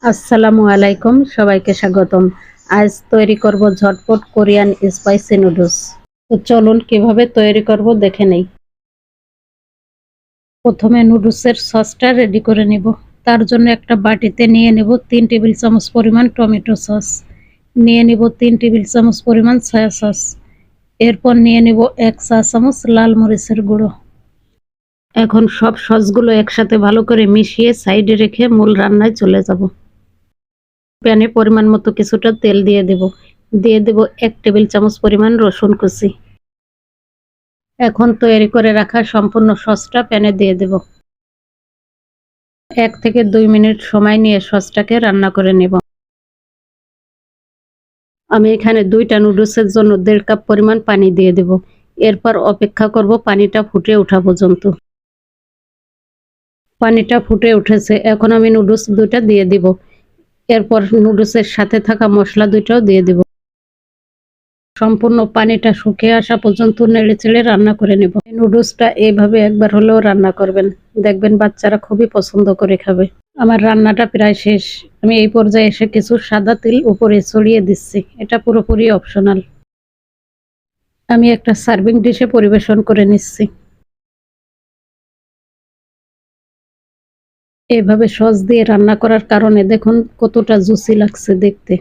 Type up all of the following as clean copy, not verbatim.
আসসালামু আলাইকুম, সবাইকে স্বাগতম। আজ তৈরি করব ঝটপট কোরিয়ান স্পাইসি নুডলস। তো চলুন কিভাবে তৈরি করব দেখে নেই। প্রথমে নুডলসের সসটা রেডি করে নেব। তার জন্য একটা বাটিতে নিয়ে নেব 3 টেবিল চামচ পরিমাণ টমেটো সস, নিয়ে নেব 3 টেবিল চামচ পরিমাণ সয়া সস, এরপর নিয়ে নেব 1 চা চামচ লাল মরিচের গুঁড়ো। এখন সব সসগুলো একসাথে ভালো করে মিশিয়ে সাইডে রেখে মূল রান্নায় চলে যাব। প্যানে পরিমাণ মতো কিছুটা তেল দিয়ে দেব 1 টেবিল চামচ পরিমাণ রসুন কুচি। এখন তৈরি করে রাখা সম্পূর্ণ সসটা প্যানে দিয়ে দেব। 1 থেকে 2 মিনিট সময় নিয়ে সসটাকে রান্না করে নেব। আমি এখানে 2টা নুডলসের জন্য 1.5 কাপ পরিমাণ পানি দিয়ে দেব। এরপর অপেক্ষা করব পানিটা ফুটে ওঠা পর্যন্ত। পানিটা ফুটে উঠেছে, এখন আমি নুডলস 2টা দিয়ে দিব। এরপর নুডলসের সাথে থাকা মশলা 2টাও দিয়ে দেব। সম্পূর্ণ পানিটা শুকিয়ে আসা পর্যন্ত নেড়েচেড়ে রান্না করে নেব। নুডলসটা এইভাবে একবার হলেও রান্না করবেন, দেখবেন বাচ্চারা খুবই পছন্দ করে খাবে। আমার রান্নাটা প্রায় শেষ। আমি এই পর্যায়ে এসে কিছু সাদা তিল উপরে ছড়িয়ে দিচ্ছি, এটা পুরোপুরি অপশনাল। আমি একটা সার্ভিং ডিশে পরিবেশন করে নিচ্ছি। এভাবে সস দিয়ে রান্না করার কারণে দেখুন কতটা জুসি লাগছে দেখতে।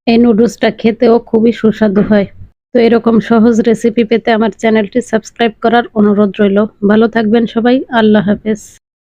এই নুডলসটা খেতেও খুবই সুস্বাদু হয়। তো এরকম সহজ রেসিপি পেতে আমার চ্যানেলটি সাবস্ক্রাইব করার অনুরোধ রইল। ভালো থাকবেন সবাই, আল্লাহ হাফেজ।